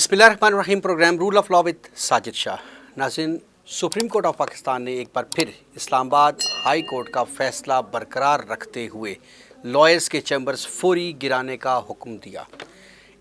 बिस्मिल्लाहिर्रहमानिर्रहीम। Programme rule of law with Sajid Shah. नाज़रीन, supreme court of Pakistan ने एक बार फिर इस्लामाबाद हाई कोर्ट का फैसला बरकरार रखते हुए लॉयर्स के चैम्बर्स फौरी गिराने का हुक्म दिया।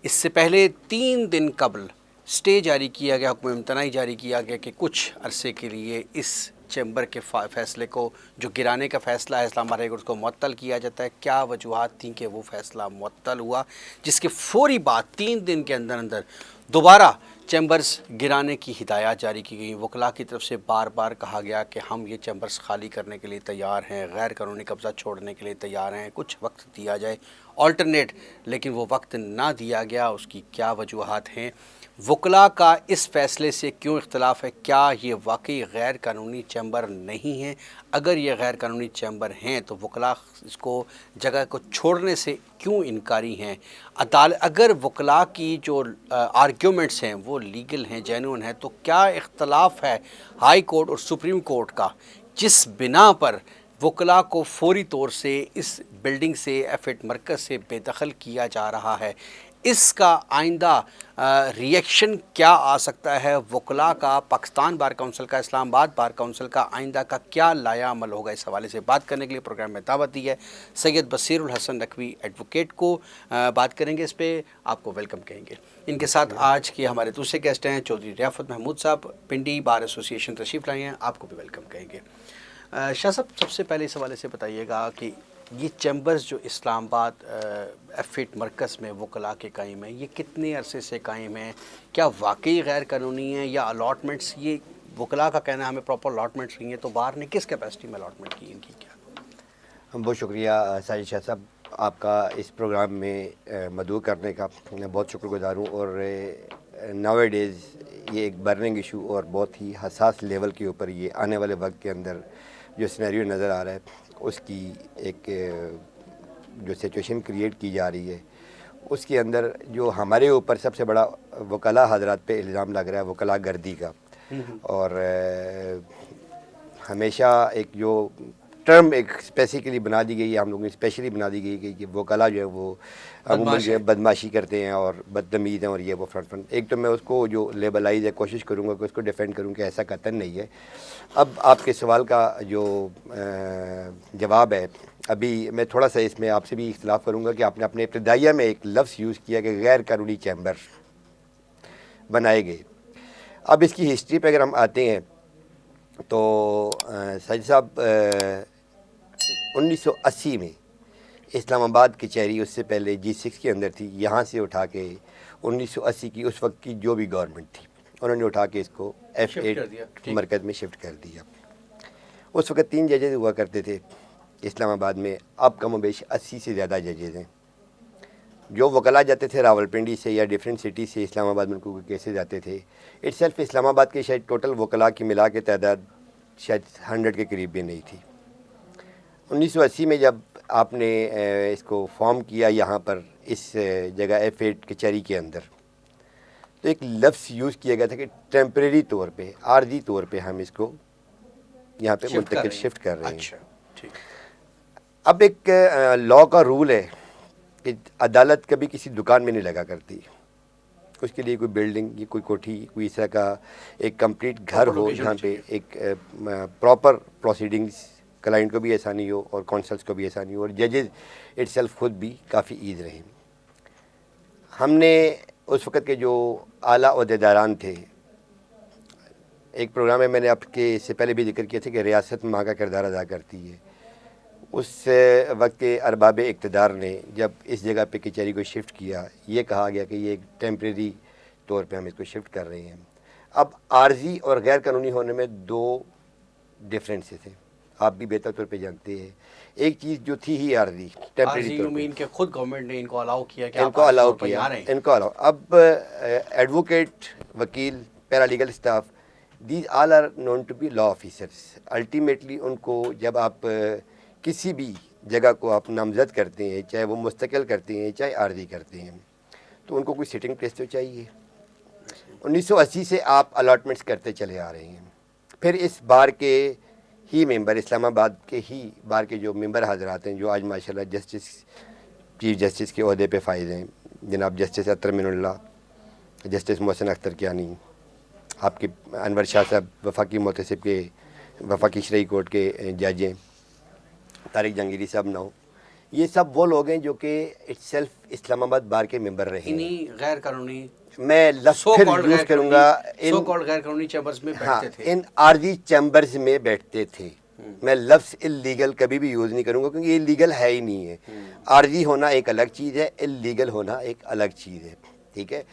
इससे पहले 3 दिन कबल स्टे जारी किया गया, हुक्म इम्तनाई जारी किया गया कि कुछ अरसे के लिए इस चैम्बर के फ़ैसले को, जो गिराने का फ़ैसला है इस्लामाबाद हाई कोर्ट को, मुअत्तल किया जाता है। क्या वजूहात थी कि वो फ़ैसला मुअत्तल हुआ, जिसके फौरी बाद 3 दिन के अंदर अंदर दोबारा चैम्बर्स गिराने की हिदायत जारी की गई। वकला की तरफ से बार बार कहा गया कि हम ये चैम्बर्स खाली करने के लिए तैयार हैं, गैर कानूनी कब्ज़ा छोड़ने के लिए तैयार हैं, कुछ वक्त दिया जाए ऑल्टरनेट, लेकिन वो वक्त ना दिया गया। उसकी क्या वजूहात हैं? वकला का इस फ़ैसले से क्यों इख्तलाफ है? क्या ये वाकई गैर कानूनी चैम्बर नहीं हैं? अगर ये गैर कानूनी चैम्बर हैं तो वकला इसको जगह को छोड़ने से क्यों इनकारी हैं? अगर वकला की जो आर्ग्यूमेंट्स हैं वो लीगल हैं, जेन्युइन हैं, तो क्या इख्तलाफ है हाई कोर्ट और सुप्रीम कोर्ट का, जिस बिना पर वकला को फौरी तौर से इस बिल्डिंग से, एफएट मरकज़ से बेदखल किया जा रहा है? इसका आइंदा रिएक्शन क्या आ सकता है? वकला का, पाकिस्तान बार काउंसिल का, इस्लामाबाद बार काउंसिल का आइंदा का क्या लाया अमल होगा? इस हवाले से बात करने के लिए प्रोग्राम में दावत दी है सैयद बसीरुल हसन नकवी एडवोकेट को। बात करेंगे इस पर, आपको वेलकम कहेंगे। इनके साथ आज के हमारे दूसरे गेस्ट हैं चौधरी रियाफत महमूद साहब, पिंडी बार एसोसिएशन तशरीफ़ लाए हैं, आपको भी वेलकम कहेंगे। शाह साहब, सबसे पहले इस हवाले से बताइएगा कि ये चैम्बर्स जो इस्लामाबाद एफएट मरकज़ में वकला के कायम है, ये कितने अरसे से कायम हैं? क्या वाकई गैर कानूनी है या अलॉटमेंट्स? ये वकला का कहना है हमें प्रॉपर अलॉटमेंट्स हुई हैं, तो बाहर ने किस कैपेसिटी में अलॉटमेंट की इनकी? क्या बहुत शुक्रिया साजिद शाह साहब, आपका इस प्रोग्राम में मदऊ करने का मैं बहुत शुक्रगुज़ार हूँ। और नाउ डेज़ ये एक बर्निंग इशू और बहुत ही हसास लेवल के ऊपर ये आने वाले वक्त के अंदर जो सिनेरियो नज़र आ रहा है, उसकी एक जो सिचुएशन क्रिएट की जा रही है, उसके अंदर जो हमारे ऊपर सबसे बड़ा वकला हजरात पे इल्ज़ाम लग रहा है वकला गर्दी का। और हमेशा एक जो टर्म एक स्पेसिफिकली बना दी गई है, हम लोगों ने स्पेशली बना दी गई कि वकला जो है वो अमूमन जो है बदमाशी करते हैं और बदतमीज़ हैं और ये वो फ्रंट। एक तो मैं उसको जो लेबलाइज है कोशिश करूँगा कि उसको डिफेंड करूँ कि ऐसा कतन नहीं है। अब आपके सवाल का जो जवाब है, अभी मैं थोड़ा सा इसमें आपसे भी इख्तिलाफ करूँगा कि आपने अपने इब्तिदाइया में एक लफ्ज़ यूज़ किया कि गैर कानूनी चैम्बर बनाए गए। अब इसकी हिस्ट्री पे अगर हम आते हैं तो साजिद साहब 1980 में इस्लामाबाद कचहरी, उससे पहले G6 के अंदर थी, यहाँ से उठा के 1980 की उस वक्त की जो भी गवर्नमेंट थी उन्होंने उठा के इसको F8 मरकज़ में शिफ्ट कर दिया। उस वक्त 3 जजेज़ हुआ करते थे इस्लामाबाद में, अब कम बेश 80 से ज़्यादा जजेज़ हैं। जो वकला जाते थे रावलपिंडी से या डिफरेंट सिटी से इस्लामाबाद में उनको केसेस आते थे, इटसेल्फ इस्लामाबाद के शायद टोटल वकला की मिला के तादाद शायद 100 के करीब भी नहीं थी। 1980 में जब आपने इसको फॉर्म किया यहाँ पर इस जगह F8 कचहरी के अंदर, तो एक लफ्ज़ यूज़ किया गया था कि टेम्परेरी तौर पे, आर्जी तौर पे हम इसको यहाँ पे मुंतकिल शिफ्ट कर रहे हैं। अच्छा, ठीक। अब एक लॉ का रूल है कि अदालत कभी किसी दुकान में नहीं लगा करती, उसके लिए कोई बिल्डिंग, ये कोई कोठी, कोई इस तरह का एक कंप्लीट घर हो जहाँ पे एक प्रॉपर प्रोसीडिंग्स क्लाइंट को भी आसानी हो और कौंसल्स को भी आसानी हो और जजेज़ इटसेल्फ खुद भी काफ़ी ईज़ रहें। हमने उस वक़्त के जो आला ओहदेदारान थे, एक प्रोग्राम में मैंने आपके इससे पहले भी जिक्र किया था कि रियासत माँ का किरदार अदा करती है। उस वक्त के अरबाब इक़्तिदार ने जब इस जगह पे कचहरी को शिफ्ट किया, ये कहा गया कि ये एक टेम्परेरी तौर पे हम इसको शिफ्ट कर रहे हैं। अब आर्जी और गैर कानूनी होने में 2 डिफरेंसेस हैं, आप भी बेहतर तौर पे जानते हैं। एक चीज़ जो थी ही आर्जी, टेम्परेरी तौर पे, इनके खुद गवर्नमेंट ने इनको अलाउ किया कि इनको अलाउ किया, इनको अलाउ। अब एडवोकेट, वकील, paralegal staff, these all are known to be law officers. Ultimately उनको जब आप किसी भी जगह को आप नामजद करते हैं, चाहे वो मुस्तकिल करते हैं चाहे आर्जी करते हैं, तो उनको कोई सिटिंग प्लेस तो चाहिए। 1980 से आप अलॉटमेंट्स करते चले आ रहे हैं। फिर इस बार के ही मेंबर, इस्लामाबाद के ही बार के जो मेंबर हजरात हैं, जो आज माशाल्लाह जस्टिस, चीफ जस्टिस के ओहदे पे फाइज हैं, जनाब जस्टिस अतर मिनुल्लाह, जस्टिस मोहसिन अख्तर कियानी, आपके अनवर शाह साहब वफाकी मुहतसिब के वफाकी शरई कोर्ट के जज हैं, तारिक जहांगीरी साहब ना हो, ये सब वो लोग हैं जो कि इटसेल्फ इस्लामाबाद बार के मेंबर रहे हैं। इन्हीं गैर कानूनी, मैं लफ्ज़ फिर यूज़ करूँगा, सो कॉल्ड गैर कानूनी चैम्बर्स में हाँ, बैठते थे, इन आर्जी चैम्बर्स में बैठते थे। मैं लफ्ज़ इल्लीगल कभी भी यूज़ नहीं करूँगा क्योंकि ये लीगल है ही नहीं है। आर्जी होना एक अलग चीज़ है, इल्लीगल होना एक अलग चीज़ है, ठीक है।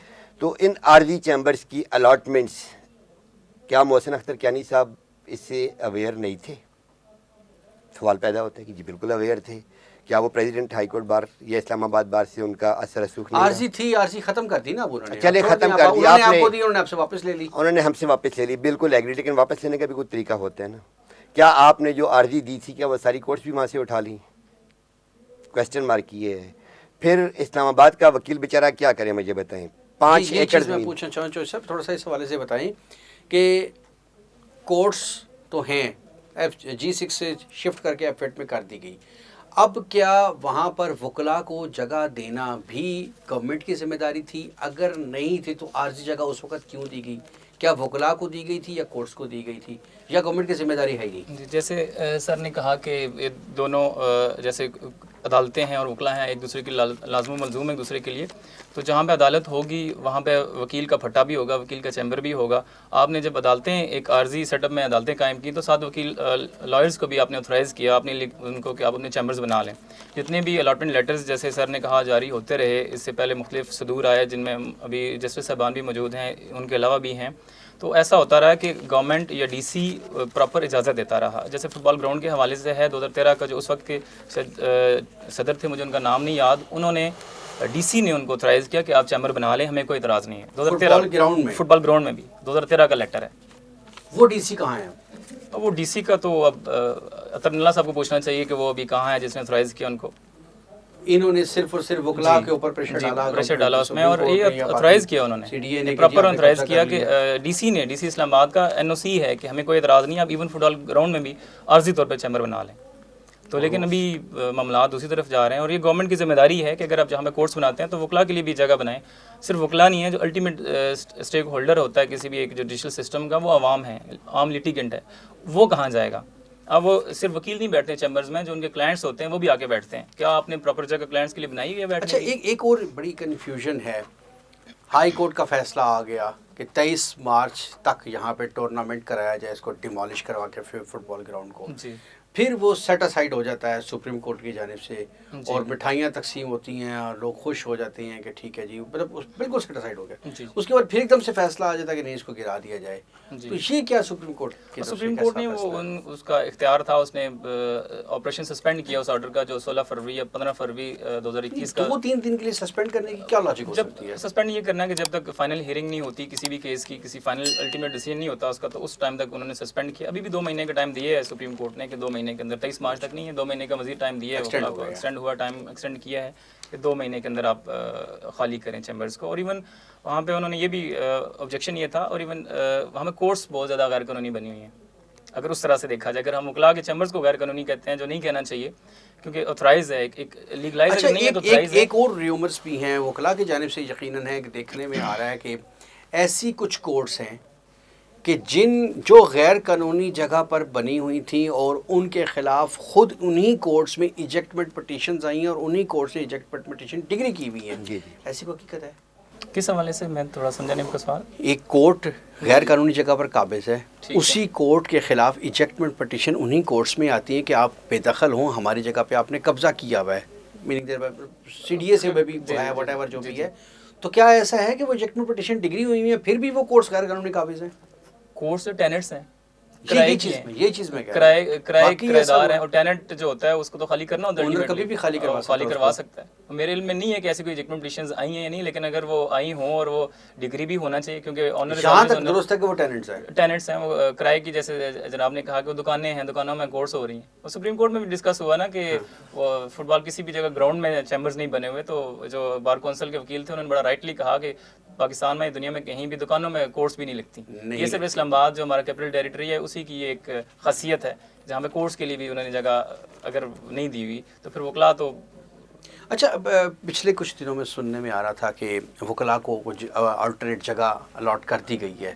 तो इन आर्जी चैम्बर्स की अलॉटमेंट्स, क्या मोहसिन अख्तर कियानी साहब इससे अवेयर नहीं थे? सवाल पैदा होता है कि जी बिल्कुल अवेयर थे। क्या वो प्रेसिडेंट हाई कोर्ट बार या इस्लामाबाद बार से उनका असर रसूख नहीं? आरजी थी, आरजी खत्म कर दी ना अब उन्होंने, चले अब खत्म छोड़ कर दिया उन्होंने, आपने, आपको दी, उन्होंने आपसे वापस ले ली, उन्होंने हमसे वापस ले ली, बिल्कुल एग्री, लेकिन वापस लेने का भी कोई तरीका होता है ना। क्या आपने जो आर्जी दी थी क्या वो सारी कोर्ट्स भी वहाँ से उठा ली? क्वेश्चन मार्क किए है। फिर इस्लामाबाद का वकील बेचारा क्या करे मुझे बताएं। 5 एकड़ में पूछना चाहूँ सर, थोड़ा सा इस हवाले से बताएं कि कोर्ट्स तो हैं, G6 से शिफ्ट करके F8 में कर दी गई, अब क्या वहाँ पर वकला को जगह देना भी गवर्नमेंट की जिम्मेदारी थी? अगर नहीं थी तो आर्जी जगह उस वक्त क्यों दी गई? क्या वकला को दी गई थी या कोर्ट्स को दी गई थी, या गवर्नमेंट की जिम्मेदारी है ही नहीं? जैसे सर ने कहा कि ये दोनों जैसे अदालतें हैं और वकला हैं, एक दूसरे की लाजम मलजूम एक दूसरे के लिए, तो जहाँ पे अदालत होगी वहाँ पे वकील का फट्टा भी होगा, वकील का चैम्बर भी होगा। आपने जब अदालतें एक आर्जी सेटअप में अदालतें कायम की तो साथ वकील लॉयर्स को भी आपने ऑथराइज़ किया, आपने उनको कि आप अपने चैम्बर्स बना लें। जितने भी अलॉटमेंट लेटर्स जैसे सर ने कहा जारी होते रहे, इससे पहले मुख्तलिफ सदूर आए जिनमें अभी जस्टिस साहबान भी मौजूद हैं, उनके अलावा भी हैं, तो ऐसा होता रहा कि गवर्नमेंट या डीसी प्रॉपर इजाज़त देता रहा। जैसे फुटबॉल ग्राउंड के हवाले से है, 2013 का जो उस वक्त के सदर थे, मुझे उनका नाम नहीं याद, उन्होंने डीसी ने उनको ऑथराइज़ किया कि आप चैम्बर बना लें, हमें कोई इतराज़ नहीं है। 2013 फुटबॉल ग्राउंड में भी 2013 का लेटर है। वो डीसी कहाँ है? अब वो डीसी का तो अब अतरल्ला साहब को पूछना चाहिए कि वो अभी कहाँ है जिसने ऑथराइज़ किया उनको। इन्होंने सिर्फ और सिर्फ वकला के ऊपर प्रेशर डाला उसमें, और ये ऑथराइज़ किया उन्होंने, प्रॉपर ऑथराइज़ किया कि डीसी इस्लामाबाद का एनओसी है कि हमें कोई एतराज़ नहीं, आप इवन फुटबॉल ग्राउंड में भी आर्जी तौर पर चैम्बर बना लें। तो लेकिन अभी मामला दूसरी तरफ जा रहे हैं और ये गवर्नमेंट की जिम्मेदारी है कि अगर आप जहाँ पे कोर्ट्स बनाते हैं तो वकला के लिए भी जगह बनाएं। सिर्फ वकला नहीं है, जो अल्टीमेट स्टेक होल्डर होता है किसी भी एक जुडिशल सिस्टम का, वो आवाम है, आम लिटिगेंट है, वो कहाँ जाएगा? अब वो सिर्फ वकील नहीं बैठते चैम्बर्स में, जो उनके क्लाइंट्स होते हैं वो भी आके बैठते हैं। क्या आपने प्रॉपर जगह क्लाइंट्स के लिए बनाई हुई है बैठने? अच्छा, एक और बड़ी कन्फ्यूजन है, हाई कोर्ट का फैसला आ गया कि 23 मार्च तक यहाँ पे टूर्नामेंट कराया जाए, इसको डिमोलिश करवा के फिर फुटबॉल ग्राउंड को जी। फिर वो सेट असाइड हो जाता है सुप्रीम कोर्ट की जानिब से, और मिठाइयाँ तकसीम होती हैं और लोग खुश हो जाते हैं कि ठीक है जी, मतलब बिल्कुल सेट असाइड हो गया। उसके बाद फिर एकदम से फैसला आ जाता है कि नहीं, इसको गिरा दिया जाए। तो ये क्या सुप्रीम कोर्ट ने वो उसका इख्तियार था, उसने ऑपरेशन सस्पेंड किया उस ऑर्डर का जो 16 फरवरी या 15 फरवरी 2021 का। वो 3 दिन के लिए सस्पेंड करने की क्या लॉजिक हो सकती है? सस्पेंड ये करना है कि जब तक फाइनल हियरिंग नहीं होती किसी भी केस की, किसी फाइनल अल्टीमेट डिसीजन नहीं होता उसका, तो उस टाइम तक उन्होंने सस्पेंड किया। अभी भी 2 महीने का टाइम दिया है सुप्रीम कोर्ट ने कि 2 महीने के अंदर, 23 मार्च तक नहीं है, 2 महीने का मजीद टाइम दिया है, एक्सटेंड हुआ, टाइम एक्सटेंड किया है कि 2 महीने के अंदर आप खाली करें चैम्बर्स को। और इवन वहाँ पे उन्होंने ये भी ऑब्जेक्शन ये था, और इवन वहाँ में कोर्ट्स बहुत ज़्यादा गैर कानूनी बनी हुई हैं अगर उस तरह से देखा जाए। अगर हम वकला के चैम्बर्स को गैर कानूनी कहते हैं, जो नहीं कहना चाहिए क्योंकि ऑथराइज है, एक लीगलाइज अच्छा, नहीं है तो ऑथराइज है। एक और र्यूमर्स भी हैं वकला की जानिब से, यकीनन है कि देखने में आ रहा है कि ऐसी कुछ कोर्ट्स हैं कि जो गैर कानूनी जगह पर बनी हुई थी और उनके ख़िलाफ़ ख़ुद उन्हीं कोर्ट्स में इजेक्टमेंट पटिशन्स आई हैं और उन्हीं कोर्ट्स से इजेक्टमेंट पटिशन डिग्री की हुई हैं। ऐसी कोई हकीकत है? किस हवाले से, मैं थोड़ा समझा नहीं आपका सवाल। एक कोर्ट गैर कानूनी जगह पर काबिज़ है, उसी कोर्ट के ख़िलाफ़ इजेक्टमेंट पटिशन उन्हीं कोर्ट्स में आती है कि आप बेदखल हों, हमारी जगह पे आपने कब्ज़ा किया हुआ है, मीनिंग CDA से भी है, वट जो भी है। तो क्या ऐसा है कि वो इजेक्टमेंट पटिशन डिग्री हुई है फिर भी वो कोर्ट्स गैर कानूनी काबिज़ हैं? कोर्ट्स से टेनेंट्स हैं, ये चीज़ में किराएदार है, और टेनेंट जो होता है उसको तो खाली करना होता है, कभी भी खाली करवा सकता है। मेरे इल्म में नहीं है कि ऐसी कोई इजेक्टमेंट पिटीशंस आई हैं या नहीं, लेकिन अगर वो आई हों और वो डिग्री भी होना चाहिए, क्योंकि ऑनर जहाँ तक दुरुस्त है कि वो टेनेंट्स हैं, वो किराए की, जैसे जनाब ने कहा कि वो दुकानें हैं, दुकानों में कोर्ट्स हो रही हैं। और सुप्रीम कोर्ट में भी डिस्कस हुआ ना कि वो फुटबॉल किसी भी जगह ग्राउंड में चैम्बर्स नहीं बने हुए, तो जो बार कौंसिल के वकील थे उन्होंने बड़ा राइटली कहा कि पाकिस्तान में, दुनिया में कहीं भी दुकानों में कोर्ट्स भी नहीं लिखती, ये सिर्फ इस्लामाबाद जो हमारा कैपिटल टेरिटरी है उसी की एक खासियत है, जहाँ पे कोर्ट्स के लिए भी उन्होंने जगह अगर नहीं दी हुई तो फिर वकला तो। اچھا پچھلے کچھ دنوں میں سننے میں آ رہا تھا کہ وکلاء کو کچھ آلٹرنیٹ جگہ الاٹ کر دی گئی ہے،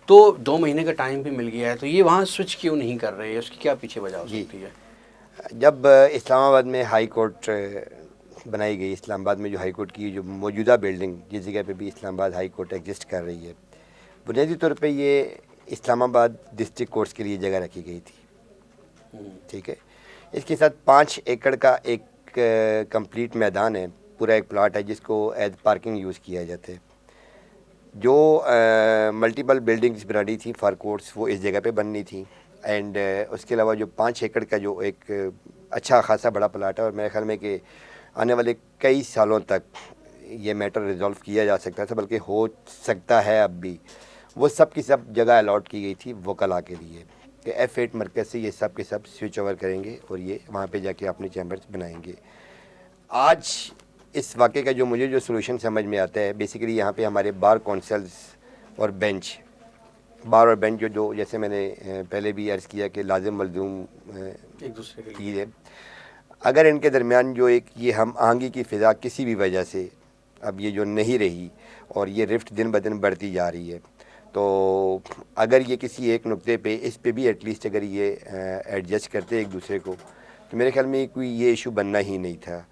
تو 2 مہینے کا ٹائم بھی مل گیا ہے، تو یہ وہاں سوئچ کیوں نہیں کر رہے؟ اس کی کیا پیچھے وجہ ہو سکتی ہے؟ جب اسلام آباد میں ہائی کورٹ بنائی گئی، اسلام آباد میں جو ہائی کورٹ کی جو موجودہ بلڈنگ جس جگہ پہ بھی اسلام آباد ہائی کورٹ ایگزسٹ کر رہی ہے، بنیادی طور پہ یہ اسلام آباد ڈسٹرکٹ کورٹس کے لیے جگہ رکھی گئی تھی، ٹھیک ہے. اس کے ساتھ 5 ایکڑ کا ایک کمپلیٹ میدان ہے، پورا ایک پلاٹ ہے جس کو ایز پارکنگ یوز کیا جاتا ہے. جو ملٹیپل بلڈنگز بنانی تھیں فار کورٹس وہ اس جگہ پہ بننی تھیں، اینڈ اس کے علاوہ جو 5 ایکڑ کا جو ایک اچھا خاصا بڑا پلاٹ ہے، اور میرے خیال میں کہ آنے والے کئی سالوں تک یہ میٹر ریزولو کیا جا سکتا تھا، بلکہ ہو سکتا ہے اب بھی، وہ سب کی سب جگہ الاٹ کی گئی تھی وکلاء کے لیے کہ F8 مرکز سے یہ سب کے سب سوئچ اوور کریں گے اور یہ وہاں پہ جا کے اپنے چیمبرز بنائیں گے. آج اس واقعے کا جو مجھے سلوشن سمجھ میں آتا ہے، بیسیکلی یہاں پہ ہمارے بار کونسلز اور بینچ، بار اور بینچ جو جیسے میں نے پہلے بھی عرض کیا کہ لازم ملزوم ایک دوسرے کے چیز ہے، اگر ان کے درمیان جو ایک یہ ہم آہنگی کی فضا کسی بھی وجہ سے اب یہ جو نہیں رہی اور یہ رفٹ دن بدن بڑھتی جا رہی ہے، تو اگر یہ کسی ایک نقطے پہ اس پہ بھی ایٹ لیسٹ اگر یہ ایڈجسٹ کرتے ایک دوسرے کو، تو میرے خیال میں کوئی یہ ایشو بننا ہی نہیں تھا.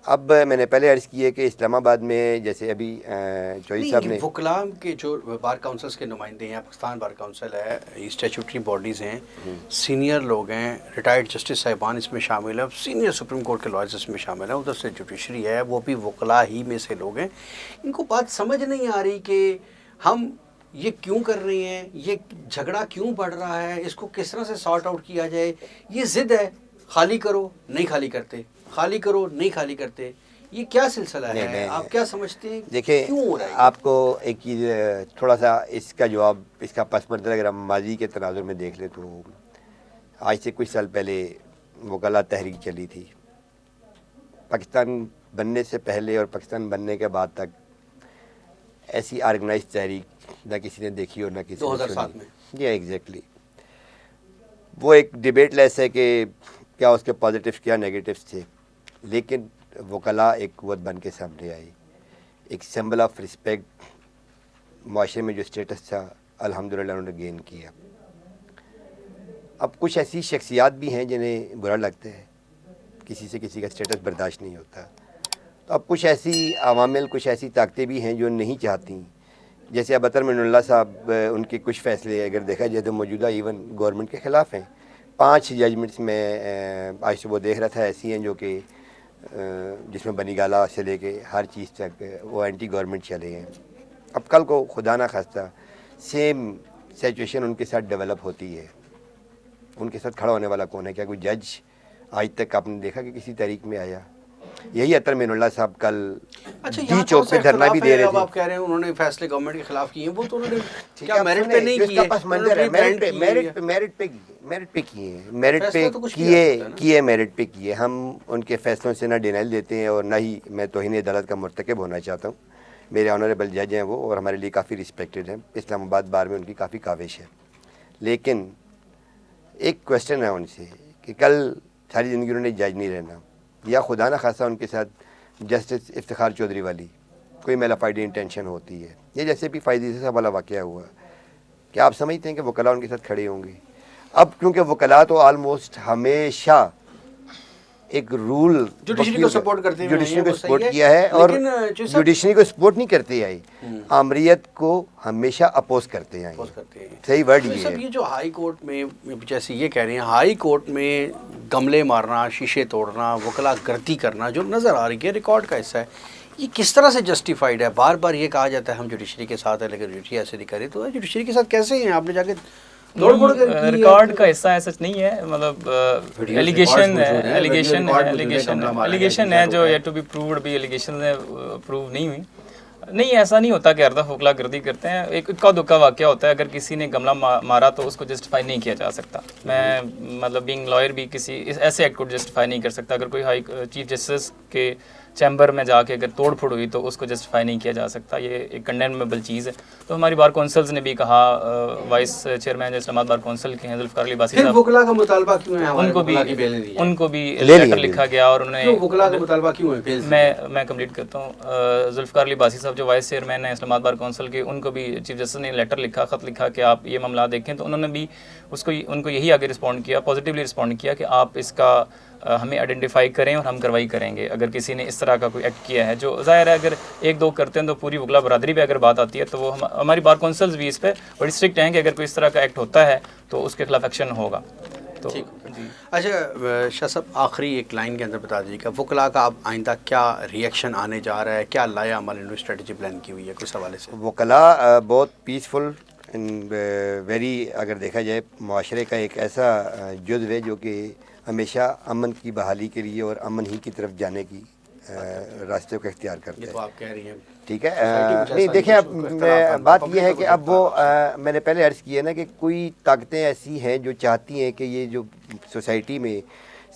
اب میں نے پہلے عرض کی ہے کہ اسلام آباد میں جیسے ابھی چوہدری صاحب نے وکلاء کے جو بار کاؤنسلس کے نمائندے ہیں، پاکستان بار کاؤنسل ہے، اسٹیچوٹری باڈیز ہیں، سینئر لوگ ہیں، ریٹائرڈ جسٹس صاحبان اس میں شامل ہیں، سینئر سپریم کورٹ کے لائرز اس میں شامل ہیں، ادھر سے جوڈیشری ہے وہ بھی وکلاء ہی میں سے لوگ ہیں. ان کو بات سمجھ نہیں آ رہی کہ ہم یہ کیوں کر رہے ہیں، یہ جھگڑا کیوں بڑھ رہا ہے، اس کو کس طرح سے سارٹ آؤٹ کیا جائے. یہ ضد ہے، خالی کرو نہیں خالی کرتے، خالی کرو نہیں خالی کرتے، یہ کیا سلسلہ ہے؟ آپ کیا سمجھتے ہیں دیکھیں کیوں ہو رہا ہے؟ آپ کو ایک چیز تھوڑا سا اس کا جواب، اس کا پس منظر اگر ہم ماضی کے تناظر میں دیکھ لیں تو آج سے کچھ سال پہلے وکلاء تحریک چلی تھی. پاکستان بننے سے پہلے اور پاکستان بننے کے بعد تک ایسی آرگنائز تحریک نہ کسی نے دیکھی اور نہ کسی نے 2007 میں. جی ایگزیکٹلی. وہ ایک ڈیبیٹ لیس ہے کہ کیا اس کے پازیٹیوز کیا نیگیٹیوز تھے، لیکن وکلاء ایک قوت بن کے سامنے آئی، ایک سمبل آف رسپیکٹ معاشرے میں جو اسٹیٹس تھا الحمدللہ انہوں نے گین کیا. اب کچھ ایسی شخصیات بھی ہیں جنہیں برا لگتا ہے، کسی سے کسی کا اسٹیٹس برداشت نہیں ہوتا، تو اب کچھ ایسی عوامل، کچھ ایسی طاقتیں بھی ہیں جو نہیں چاہتی. جیسے اب اطہر معین اللہ صاحب، ان کے کچھ فیصلے اگر دیکھا جائے تو موجودہ ایون گورنمنٹ کے خلاف ہیں. 5 ججمنٹس میں آج صبح دیکھ رہا تھا ایسی ہیں جو کہ جس میں بنی گالہ سے لے کے ہر چیز تک وہ اینٹی گورنمنٹ چلے ہیں. اب کل کو خدا نہ خواستہ سیم سچویشن ان کے ساتھ ڈیولپ ہوتی ہے، ان کے ساتھ کھڑا ہونے والا کون ہے؟ کیا کوئی جج آج تک آپ نے دیکھا کہ کسی تحریک میں آیا؟ یہی اطہر معین اللہ صاحب کل ڈی چوک پہ دھرنا بھی دے رہے تھے. آپ کہہ رہے ہیں انہوں نے فیصلے گورنمنٹ کے خلاف کیے ہیں، وہ تو انہوں نے کیا میرٹ پہ نہیں کیے؟ میرٹ پہ کیے. ہم ان کے فیصلوں سے نہ ڈینائل دیتے ہیں اور نہ ہی میں توہین عدالت کا مرتکب ہونا چاہتا ہوں. میرے آنریبل جج ہیں وہ، اور ہمارے لیے کافی رسپیکٹڈ ہیں. اسلام آباد بار میں ان کی کافی کاوش ہے. لیکن ایک کویسچن ہے ان سے کہ کل ساری زندگی انہوں نے جج نہیں رہنا، یا خدا نہ خاصا ان کے ساتھ جسٹس افتخار چودھری والی کوئی میلافائڈی انٹینشن ہوتی ہے، یہ جیسے بھی فائدے سے والا واقعہ ہوا، کیا آپ سمجھتے ہیں کہ وکلاء ان کے ساتھ کھڑے ہوں گے؟ اب کیونکہ وکلاء تو آلموسٹ ہمیشہ ایک رول جوڈیشری کو سپورٹ کرتے ہیں، جوڈیشری کو سپورٹ کیا ہے، اور جوڈیشری کو سپورٹ نہیں کرتے آئے، آمریت کو ہمیشہ اپوز کرتے آئے. صحیح ورڈ یہ ہے. یہ جو ہائی کورٹ میں جیسے یہ کہہ رہے ہیں ہائی کورٹ میں گملے مارنا، شیشے توڑنا، وکلاء گردی کرنا جو نظر آ رہی ہے ریکارڈ کا حصہ ہے، یہ کس طرح سے جسٹیفائڈ ہے؟ بار بار یہ کہا جاتا ہے ہم جوڈیشری کے ساتھ ہے، لیکن جوڈیشری ایسے نہیں کرے، تو جوڈیشری کے ساتھ کیسے ہیں؟ آپ نے جا کے ریکارڈ کا حصہ ہے، سچ نہیں ہے، مطلب ایلیگیشن ہے جو یٹ ٹو بی پرووڈ، بھی ایلیگیشن ہے، پروو نہیں ہوئی. نہیں، ایسا نہیں ہوتا کہ اردہ وکلاء گردی کرتے ہیں. ایک اکا دکا واقعہ ہوتا ہے، اگر کسی نے گملہ مارا تو اس کو جسٹیفائی نہیں کیا جا سکتا. میں مطلب بینگ لائر بھی کسی ایسے ایکٹ کو جسٹیفائی نہیں کر سکتا. اگر کوئی چیف جسٹس کے चैम्बर में जाके अगर तोड़ फोड़ हुई तो उसको जस्टिफाई नहीं किया जा सकता, ये एक कंडेमेबल चीज़ है। तो हमारी बार कौंसल्स ने भी कहा, वाइस चेयरमैन जो इस्लामाबाद बार कौंसिल के हैं जुल्फ़िकार अली बासी फिर साहब, वकला का मुतालबा क्यों है? हमारे उनको भी वकला की बेल दी है। उनको भी ले लेटर लिया लिखा गया और उन्होंने क्यों वकला का मुतालबा क्यों है बेल से? मैं कंप्लीट करता हूँ। जुल्फ़िकार अली बासी साहब जो वाइस चेयरमैन हैं इस्लामाबाद बार कौंसिल के, उनको भी चीफ जस्टिस ने लेटर लिखा, ख़त लिखा कि आप ये मामला देखें। तो उन्होंने भी उनको यही आगे रिस्पॉन्ड किया, पॉजिटिवली रिस्पॉन्ड किया कि आप इसका हमें आइडेंटिफाई करें और हम कार्रवाई करेंगे अगर किसी ने इस तरह का कोई एक्ट किया है। जो ज़ाहिर है अगर एक दो करते हैं तो पूरी वकला बरादरी पे अगर बात आती है तो वो हमारी बार कौंसल्स भी इस पर बड़ी स्ट्रिक्ट हैं कि अगर कोई इस तरह का एक्ट होता है तो उसके खिलाफ एक्शन होगा। तो जी अच्छा शाह साहब, आखिरी एक लाइन के अंदर बता दीजिएगा वकला का अब आइंदा क्या रिएक्शन आने जा रहा है, क्या लाया अमल ने स्ट्रेटजी प्लान की हुई है कुछ हवाले से? वकला बहुत पीसफुल एंड वेरी, अगर देखा जाए माशरे का एक ऐसा जुज़्व है जो कि हमेशा अमन की बहाली के लिए और अमन ही की तरफ जाने की रास्ते को इख्तियार करते हैं। तो आप कह रही हैं ठीक है, नहीं देखें अब बात यह है कि अब वो मैंने पहले अर्ज़ किया ना कि कोई ताकतें ऐसी हैं जो चाहती हैं कि ये जो सोसाइटी में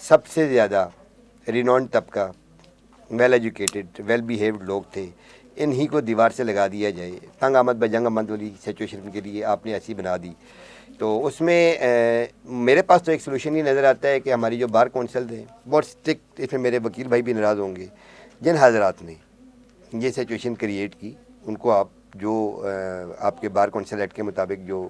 सबसे ज़्यादा रिनॉन्ड तबका, वेल एजुकेटेड, वेल बिहेव्ड लोग थे, इन्हीं को दीवार से लगा दिया जाए। तंग आमद बजंग आमद वाली सिचुएशन के लिए आपने ऐसी बना दी। तो उसमें मेरे पास तो एक सोल्यूशन ही नज़र आता है कि हमारी जो बार कौंसिल थे बहुत स्ट्रिक्ट, इसमें मेरे वकील भाई भी नाराज़ होंगे, जिन हजरात ने ये सिचुएशन क्रिएट की उनको आप जो आपके बार कौंसिल एक्ट के मुताबिक, जो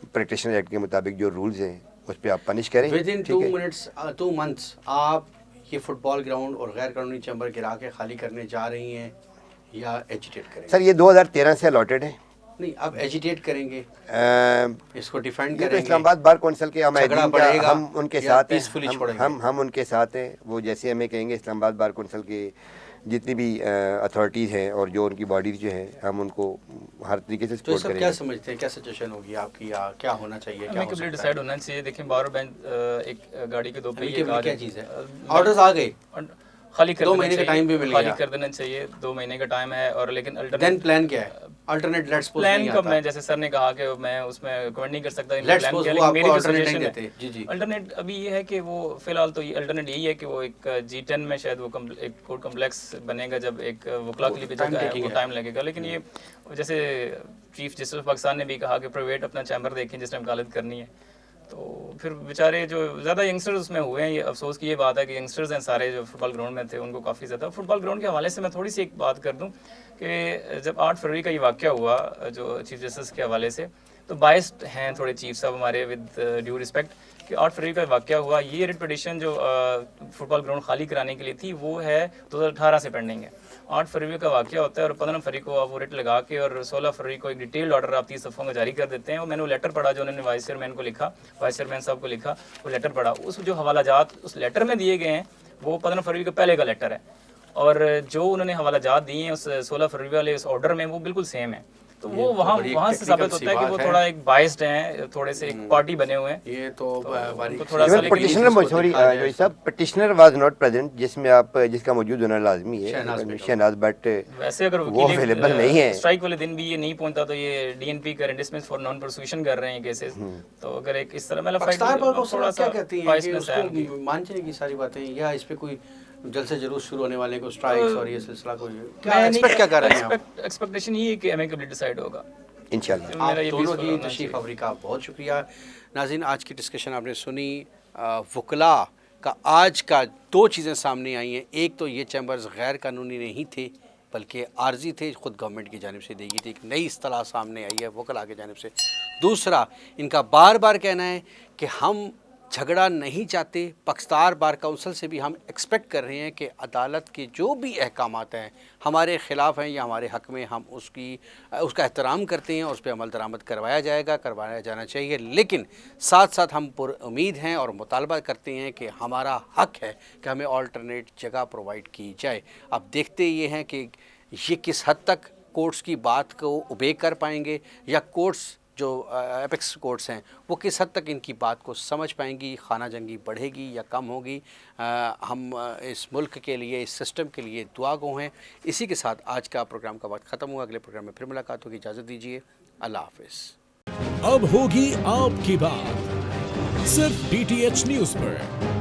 प्रैक्टिशनर एक्ट के मुताबिक जो रूल्स हैं उस पर आप पनिश करें। विद इन 2 मंथ्स आप ये फुटबॉल ग्राउंड और गैर कानूनी चैम्बर गिरा के खाली करने जा रही हैं या एजिटेट करेंगे? सर ये 2013 से अलॉटेड है। नहीं, अब एजिटेट करेंगे, इसको डिफेंड ये तो करेंगे? इस्लामाबाद बार कौंसिल के झगड़ा बढ़ेगा, हम उनके या साथ peacefully हैं, छोड़ेंगे? हम उनके साथ हैं। वो जैसे हमें कहेंगे इस्लामाबाद बार कौंसिल के जितनी भी अथॉरिटीज़ हैं और जो उनकी बॉडीज जो हैं, हम उनको हर तरीके से तो सपोर्ट सब करेंगे। क्या समझते हैं, क्या सिचुएशन होगी आपकी, या क्या होना चाहिए, क्या हमें हो कंप्लीट सकता डिसाइड है? होना चाहिए। देखिए बार बेंच एक गाड़ी के दो पहिए क्या का क्या चीज़ है? ऑर्डर्स आ गए, खाली कर 2 देना महीने का चाहिए, टाइम भी मिल खाली गया। कर देना चाहिए, 2 महीने का टाइम है। और लेकिन देन अल्टरनेट प्लान क्या है? अल्टरनेट लेट्स सपोज प्लान नहीं का आता। मैं जैसे सर ने कहा कि मैं उसमें कमेंट नहीं कर सकता Let's प्लान suppose क्या, वो लेकिन आपको मेरी जो alternate सजेशन नहीं है देते। जी। अल्टरनेट अभी ये है कि वो फिलहाल तो ये अल्टरनेट यही है कि वो एक G10 में शायद वो एक कोर्ट कम्प्लेक्स बनेगा, जब एक वकला के लिए भी जगह है वो टाइम लगेगा। लेकिन ये जैसे चीफ जस्टिस ऑफ पाकिस्तान ने भी कहा कि प्राइवेट अपना चैम्बर देखें जिसने वकालत करनी है। तो फिर बेचारे जो ज़्यादा यंगस्टर्स उसमें हुए हैं, ये अफसोस की ये बात है कि यंगस्टर्स हैं सारे जो फुटबॉल ग्राउंड में थे, उनको काफ़ी ज़्यादा फुटबॉल ग्राउंड के हवाले से मैं थोड़ी सी एक बात कर दूं कि जब 8 फरवरी का ये वाक़या हुआ जो चीफ जस्टिस के हवाले से, तो बाइस्ड हैं थोड़े चीफ साहब हमारे, विद ड्यू रिस्पेक्ट, कि 8 फरवरी का वाक़या हुआ। ये रिट पिटीशन जो फुटबॉल ग्राउंड खाली कराने के लिए थी वो है 2018 से पेंडिंग है। 8 फरवरी का वाक़या होता है और 15 फरवरी को आप वो रिट लगा के और 16 फरवरी को एक डिटेल्ड ऑर्डर आप 30 सफ़ों का जारी कर देते हैं। और मैंने वो लेटर पढ़ा जो उन्होंने वाइस चेयरमैन को लिखा, वाइस चेयरमैन साहब को लिखा, वो लेटर पढ़ा। उस जो हवालाजात उस लेटर में दिए गए हैं वो 15 फरवरी के पहले का लेटर है, और जो उन्होंने हवालाजात दिए हैं उस 16 फरवरी वाले उस ऑर्डर में वो बिल्कुल सेम है। तो वो वहाँ से साबित होता है कि वो थोड़ा एक बाइस्ड हैं, थोड़े से एक पार्टी बने हुए हैं। ये तो बारीक थोड़ा सा पिटिशनर वाज नॉट प्रेजेंट, जिसमें आप जिसका मौजूद होना लाजमी है, शहनाज, बट वैसे अगर वो अवेलेबल नहीं है। स्ट्राइक वाले दिन भी ये नहीं पहुंचता तो ये डीएनपी का डिसमिस फॉर नॉन प्रोसिक्यूशन कर रहे हैं केसेस। तो अगर एक इस तरह मतलब पाकिस्तान पर थोड़ा सा क्या कहती हैं कि उसको मान जाएगी सारी बातें, या इस पे कोई जल्द से जरूर शुरू होने वाले को स्ट्राइक्स और ये सिलसिला कोई क्या एक्सपेक्ट क्या कर रहे हैं आप? एक्सपेक्टेशन ये है कि एमिकेबली डिसाइड होगा इंशाल्लाह। आप दोनों की तशरीफ आवरी का बहुत शुक्रिया। नाज़रीन, आज की डिस्कशन आपने सुनी। वकला का आज का 2 चीज़ें सामने आई हैं। एक तो ये चैम्बर्स गैर कानूनी नहीं थे बल्कि आर्जी थे, खुद गवर्नमेंट की जानिब से दी गई थी। एक नई इस्तिलाह सामने आई है वकला की जानिब से। दूसरा, इनका बार बार कहना है कि हम झगड़ा नहीं चाहते। पाकिस्तान बार काउंसिल से भी हम एक्सपेक्ट कर रहे हैं कि अदालत के जो भी अहकामात हैं हमारे ख़िलाफ़ हैं या हमारे हक़ में, हम उसका एहतराम करते हैं और उस पर अमल दरामद करवाया जाना चाहिए। लेकिन साथ साथ हम पुरुम्मीद हैं और मुतालबा करते हैं कि हमारा हक़ है कि हमें ऑल्टरनेट जगह प्रोवाइड की जाए। अब देखते ये हैं कि ये किस हद तक कोर्ट्स की बात को ओबे कर पाएंगे, या कोर्ट्स जो एपेक्स कोर्ट्स हैं वो किस हद तक इनकी बात को समझ पाएंगी, खाना जंगी बढ़ेगी या कम होगी। हम इस मुल्क के लिए, इस सिस्टम के लिए दुआ गो हैं। इसी के साथ आज का प्रोग्राम का वक्त ख़त्म हुआ। अगले प्रोग्राम में फिर मुलाकात होगी। इजाज़त दीजिए, अल्लाह हाफ़िज़। अब होगी आपकी बात सिर्फ DTH न्यूज़ पर।